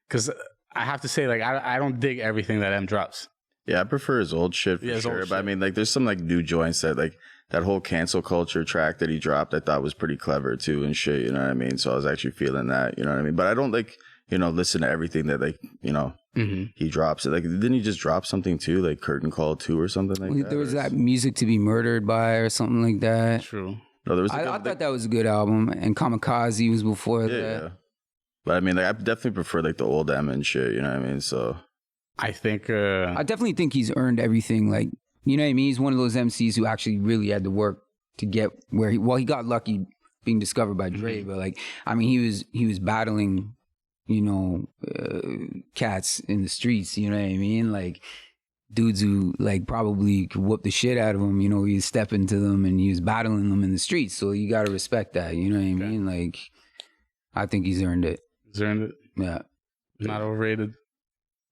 Because I have to say, like, I don't dig everything that M drops. Yeah, I prefer his old shit for sure. But I mean, like, there's some like new joints that like that whole cancel culture track that he dropped, I thought was pretty clever too and shit. You know what I mean? So I was actually feeling that. You know what I mean? But I don't like, you know, listen to everything that like, you know, he drops it. Like, didn't he just drop something too, like Curtain Call 2 or something like that? There was that Music to be Murdered by or something like that. True. No, there was. I thought that was a good album, and Kamikaze was before that. Yeah. But I mean, like, I definitely prefer like the old M and shit. You know what I mean? So I think I definitely think he's earned everything. Like, you know what I mean? He's one of those MCs who actually really had to work to get where he got lucky being discovered by Dre, but like, I mean, he was battling, you know, cats in the streets. You know what I mean? Like, dudes who like probably could whoop the shit out of him. You know, he was stepping to them and he was battling them in the streets. So you got to respect that. You know what I mean? Like, I think he's earned it. He's earned it. Yeah. Not overrated.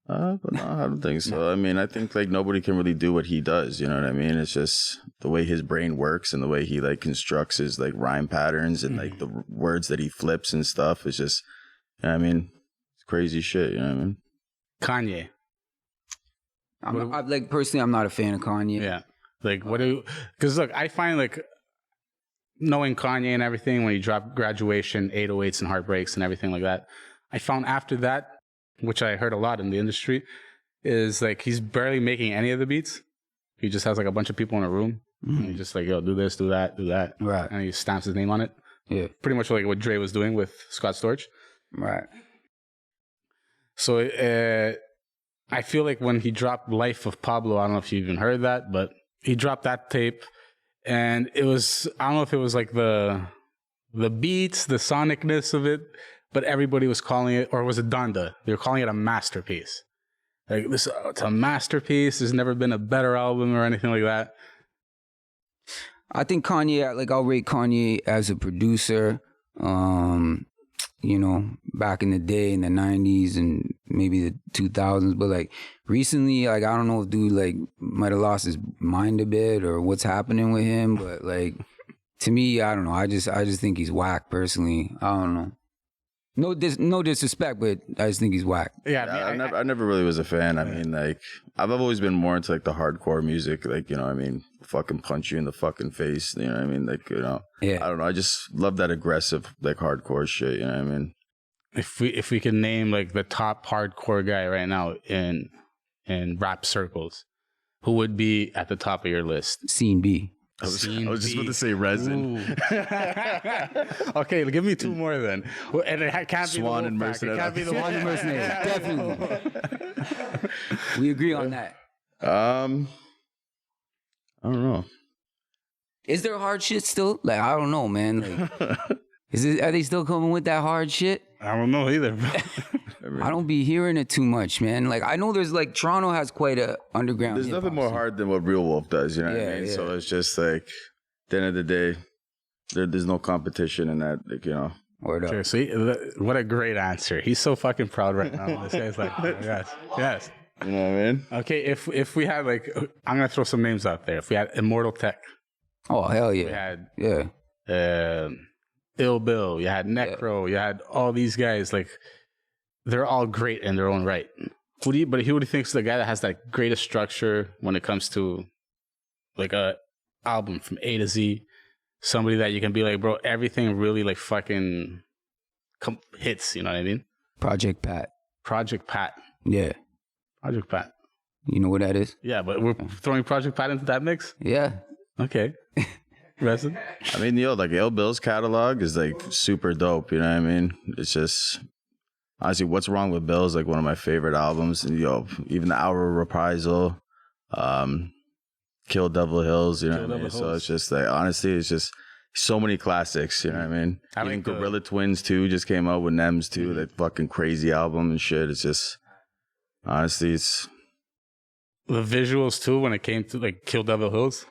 But no, I don't think so. I mean, I think like nobody can really do what he does. You know what I mean? It's just the way his brain works and the way he like constructs his like rhyme patterns and like the words that he flips and stuff. It's just, you know what I mean? It's crazy shit. You know what I mean? Kanye. Like, personally, I'm not a fan of Kanye. Yeah. Like, because look, I find like knowing Kanye and everything, when he dropped Graduation, 808s and Heartbreaks and everything like that, I found after that, which I heard a lot in the industry, is like he's barely making any of the beats. He just has like a bunch of people in a room. And he's just like, yo, do this, do that, do that. Right. And he stamps his name on it. Yeah. Pretty much like what Dre was doing with Scott Storch. Right. So I feel like when he dropped Life of Pablo, I don't know if you even heard that, but he dropped that tape. And it was, I don't know if it was like the beats, the sonicness of it, but everybody was calling it, or was it Donda? They were calling it a masterpiece. Like, it's a masterpiece. There's never been a better album or anything like that. I think Kanye, like, I'll rate Kanye as a producer. You know, back in the day in the 90s and maybe the 2000s, but like recently, like, I don't know if dude like might have lost his mind a bit or what's happening with him, but like, to me, I don't know. I just think he's whack personally. I don't know. No disrespect, but I just think he's whack. Yeah, I never really was a fan. I mean, like, I've always been more into like the hardcore music, like, you know what I mean, fucking punch you in the fucking face, you know what I mean, like, you know, yeah. I don't know, I just love that aggressive like hardcore shit, you know what I mean. If we can name like the top hardcore guy right now in rap circles, who would be at the top of your list? Scene B. I was just about to say Resin. Okay, give me two more then. And it can't be Swan the and Wolfpack. Mercenary. It can't be the Swan and Mercenary, definitely. We agree on that. I don't know. Is there hard shit still? Like, I don't know, man. Like, are they still coming with that hard shit? I don't know either, bro. I don't be hearing it too much, man. Like I know there's like Toronto has quite a underground. There's nothing more hard than what Real Wolf does, you know what I mean? Yeah. So it's just like, at the end of the day, there's no competition in that, like, you know. Word up. Sure, see, what a great answer. He's so fucking proud right now. This guy's like, oh, yes. You know what I mean? Okay, if we had like, I'm gonna throw some names out there. If we had Immortal Tech, Oh hell we yeah. had Ill Bill, you had Necro, you had all these guys. Like, they're all great in their own right. Who do you think's the guy that has that greatest structure when it comes to like a album from A to Z? Somebody that you can be like, bro, everything really like fucking hits. You know what I mean? Project Pat. Yeah. Project Pat. You know what that is? Yeah, but we're throwing Project Pat into that mix? Yeah. Okay. Resin? I mean, like Ill Bill's catalog is like super dope, you know what I mean? It's just, honestly, What's Wrong with Bill is like one of my favorite albums. And, even the Hour of Reprisal, Kill Devil Hills, you know what I mean? So it's just like, honestly, it's just so many classics, you know what I mean? Even Gorilla Twins 2 just came out with Nems too, that fucking crazy album and shit. It's just, honestly, it's... The visuals too, when it came to like Kill Devil Hills,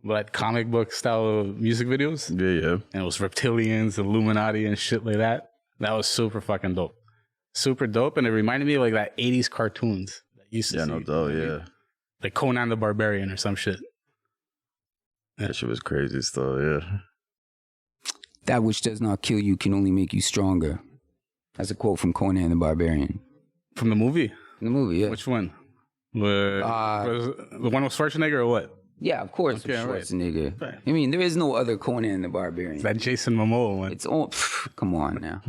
like comic book style music videos. Yeah. And it was reptilians, Illuminati and shit like that. That was super fucking dope. Super dope. And it reminded me of like that 80s cartoons that used to see. No doubt, yeah. Like Conan the Barbarian or some shit. That shit was crazy still, yeah. That which does not kill you can only make you stronger. That's a quote from Conan the Barbarian. From the movie? In the movie, yeah. Which one? The one with Schwarzenegger or what? Yeah, of course, Okay, Schwarzenegger. right. I mean, there is no other Conan the Barbarian. That Jason Momoa one. It's all. Come on now.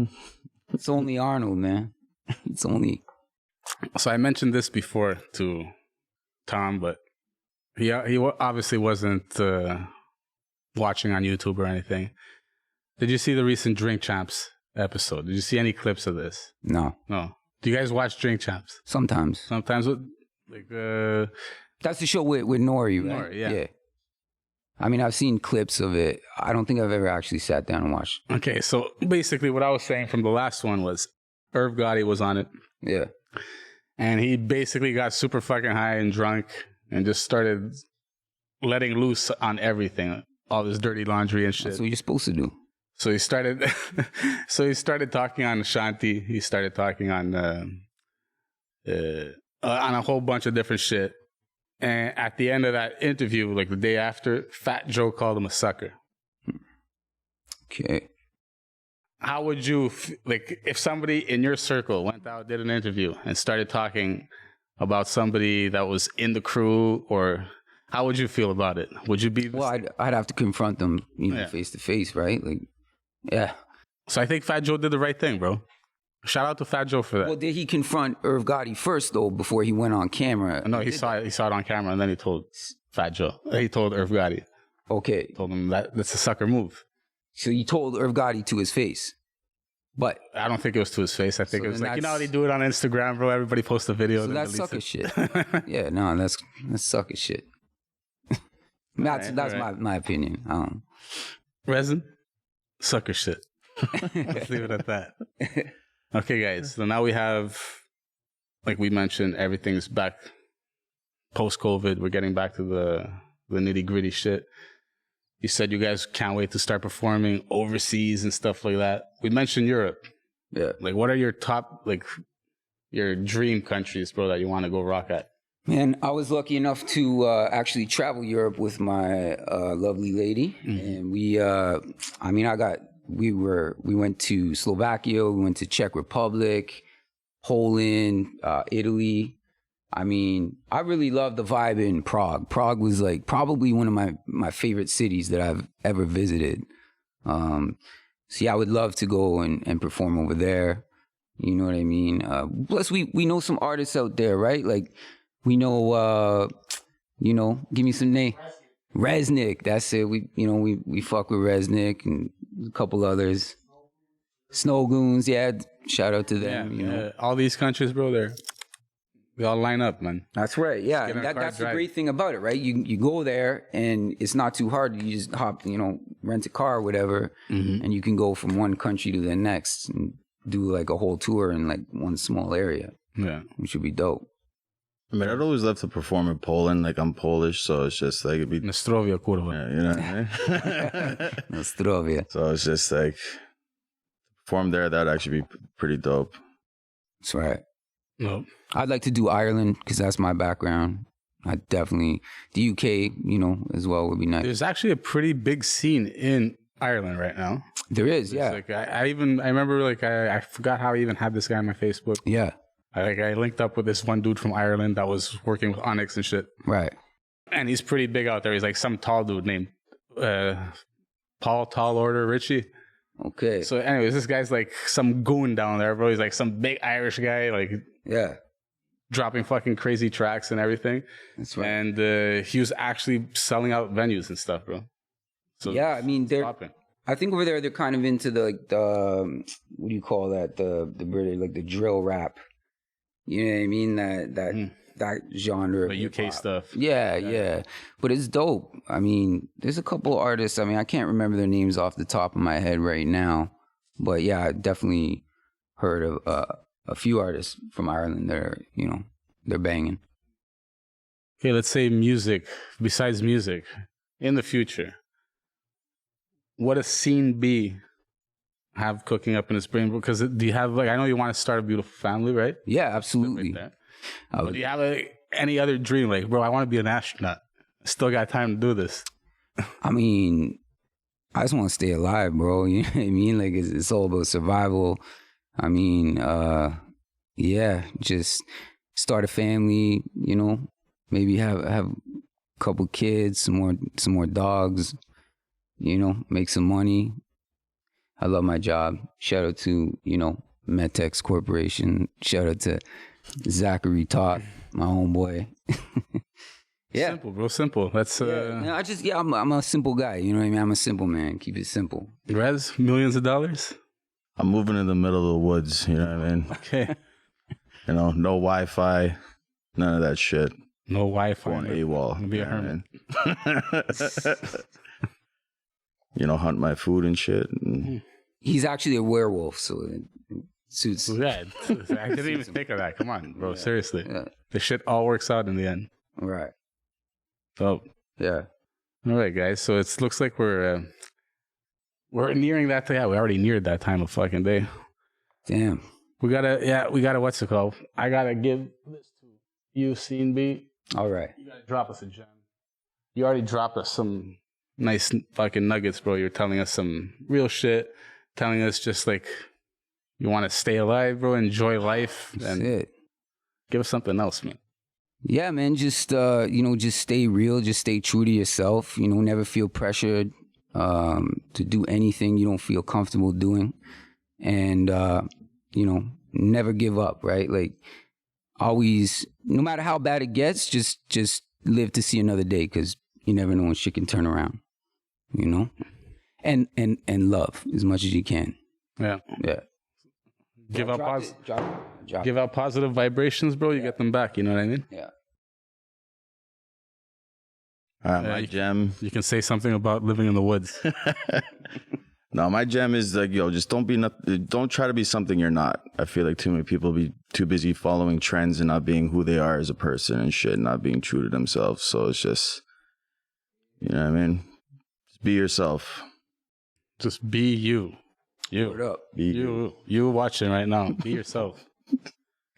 It's only Arnold, man. It's only. So I mentioned this before to Tom, but he obviously wasn't watching on YouTube or anything. Did you see the recent Drink Champs episode? Did you see any clips of this? No. Do you guys watch Drink Champs? Sometimes. Sometimes with like That's the show with Nori, right? Nori, yeah. I mean, I've seen clips of it. I don't think I've ever actually sat down and watched. Okay, so basically what I was saying from the last one was Irv Gotti was on it. Yeah. And he basically got super fucking high and drunk and just started letting loose on everything. All this dirty laundry and shit. That's what you're supposed to do. So he started talking on Ashanti. He started talking on a whole bunch of different shit. And at the end of that interview, like the day after, Fat Joe called him a sucker. Okay. How would you, like, if somebody in your circle went out, did an interview, and started talking about somebody that was in the crew, or how would you feel about it? Would you be... Well, I'd have to confront them, face to face, right? Like, yeah. So I think Fat Joe did the right thing, bro. Shout out to Fat Joe for that. Well, did he confront Irv Gotti first, though, before he went on camera? No, he saw it on camera, and then he told Fat Joe. He told Irv Gotti. Okay. He told him that's a sucker move. So you told Irv Gotti to his face. But I don't think it was to his face. I think it was like, you know how they do it on Instagram, bro? Everybody posts a video. So that's sucker shit. Yeah, no, that's sucker shit. That's my opinion. Resin? Sucker shit. Let's leave it at that. Okay, guys. So now we have, like we mentioned, everything's back post-COVID. We're getting back to the nitty-gritty shit. You said you guys can't wait to start performing overseas and stuff like that. We mentioned Europe. Yeah. Like, what are your top, like, your dream countries, bro, that you want to go rock at? Man, I was lucky enough to actually travel Europe with my lovely lady. And we went to Slovakia, we went to Czech Republic, Poland, Italy. I mean, I really love the vibe in Prague. Prague was like probably one of my favorite cities that I've ever visited. So yeah, I would love to go and perform over there. You know what I mean? Plus we know some artists out there, right? Like we know, give me some name. Resnick, that's it. We fuck with Resnick and a couple others. Snow Goons, yeah. Shout out to them. Yeah, all these countries, bro, we all line up, man. That's right. Yeah, and that's the great thing about it, right? You go there and it's not too hard. You just hop, rent a car or whatever, and you can go from one country to the next. And do like a whole tour in like one small area, Yeah. which would be dope. I mean, I'd always love to perform in Poland. Like, I'm Polish, so it's just like, it'd be, Nostrovia, kurwa. yeah, you know what I mean? Nostrovia. So it's just like, perform there, that'd actually be pretty dope. That's right. No. I'd like to do Ireland because that's my background. I definitely, the UK, you know, as well would be nice. There's actually a pretty big scene in Ireland right now. There is, It's yeah. Like I remember like I forgot how I even had this guy on my Facebook. Yeah, I linked up with this one dude from Ireland that was working with Onyx and shit. right. And he's pretty big out there. He's like some tall dude named Paul Tall Order Richie. Okay. So anyways, this guy's like some goon down there, bro. He's like some big Irish guy, like Yeah, dropping fucking crazy tracks and everything. that's right. And he was actually selling out venues and stuff, bro. So Yeah, I mean, they're. popping. I think over there they're kind of into the like the what do you call that, the British, like the drill rap. You know what I mean? That genre of The UK hip-hop. stuff. Yeah. But it's dope. I mean, there's a couple of artists. I mean, I can't remember their names off the top of my head right now. But yeah, I definitely heard of a few artists from Ireland that are, you know, they're banging. Okay, let's say music. Besides music, in the future, what does Scene B have cooking up in his brain? Because do you have like I know you want to start a beautiful family, right? Yeah, Like absolutely. that. I But would- do you have any other dream? Like, bro, I want to be an astronaut. Still got time to do this. I mean, I just want to stay alive, bro. You know what I mean? Like, it's all about survival. I mean, yeah, just start a family, you know, maybe have a couple kids, some more dogs, you know, make some money. I love my job. Shout out to, you know, Metex Corporation. Shout out to Zachary Todd, my homeboy. Yeah. Simple, bro. Simple. That's I'm a simple guy. You know what I mean? I'm a simple man. Keep it simple. Rez, millions of dollars. I'm moving in the middle of the woods, you know what I mean? Okay. You know, no Wi-Fi, none of that shit. No Wi-Fi. Going AWOL. Be a you know what I hermit. mean? You know, hunt my food and shit. And He's actually a werewolf, so it suits. Yeah, I didn't even think of that. Come on, bro. Seriously. Yeah. The shit all works out in the end. Right. Oh. Yeah. All right, guys. So it looks like we're nearing that. Yeah, we already neared that time of fucking day. Damn. We gotta, what's it called? I gotta give this to you, Scene B. All right. You gotta drop us a gem. You already dropped us some nice fucking nuggets, bro. You're telling us some real shit. Telling us just like you want to stay alive, bro. Enjoy life, That's and it. give us something else, man. Yeah, man. Just you know, just stay real. Just stay true to yourself. You know, never feel pressured to do anything you don't feel comfortable doing, and you know, never give up. Right? Like always, no matter how bad it gets, just live to see another day, because you never know when shit can turn around. You know, and love as much as you can. Yeah. Yeah. Give out Drop give out positive vibrations, bro. You get them back. You know what I mean? Yeah. all right, my gem. You can say something about living in the woods. No, my gem is like, yo, just don't try to be something you're not. I feel like too many people be too busy following trends and not being who they are as a person and shit, not being true to themselves. So it's just, you know what I mean? Just be yourself. Just be you. Word up. Be you. You watching right now. Be yourself.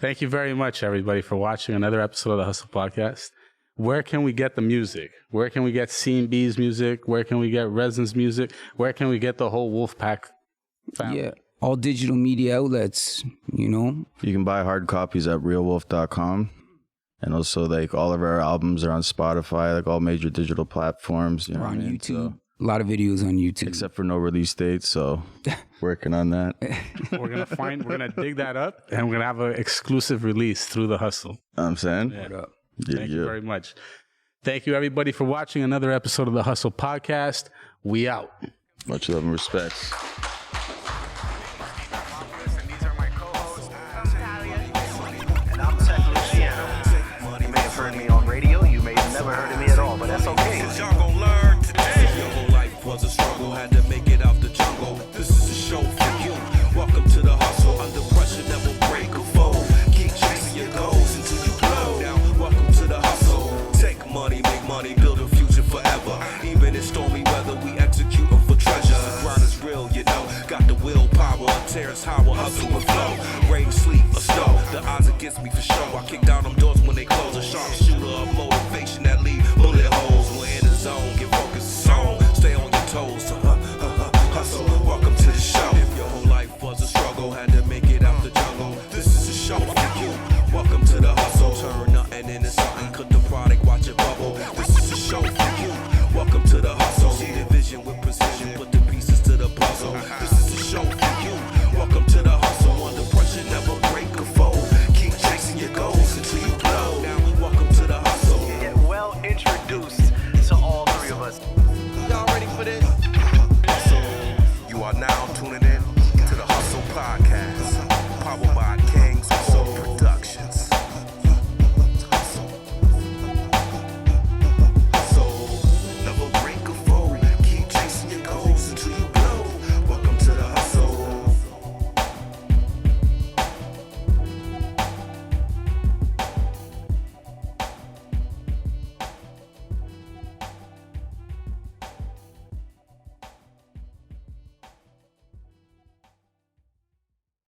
Thank you very much, everybody, for watching another episode of the Hustle Podcast. Where can we get the music? Where can we get Scene B's music? Where can we get Resin's music? Where can we get the whole Wolfpack family? Yeah. All digital media outlets, you know. You can buy hard copies at realwolf.com. And also, like, all of our albums are on Spotify, like all major digital platforms. You know We're what I on mean? YouTube. So, A lot of videos on YouTube. except for no release date, so working on that. We're gonna dig that up, and we're gonna have an exclusive release through the Hustle. Know what I'm saying? Word up. Yeah, Thank you very much. Thank you, everybody, for watching another episode of the Hustle Podcast. We out. Much love and respect. And these are my co-hosts, and I'm Tech Luciano. You may have heard me on radio, you may have never heard of me at all, but that's okay. Y'all gon' learn today. Your whole life was a struggle, had to make it out the jungle. This is a show for you. Welcome to the hustle. Here's how I hustle and flow. Rain, sleep, or snow. The odds against me for sure. I kick down them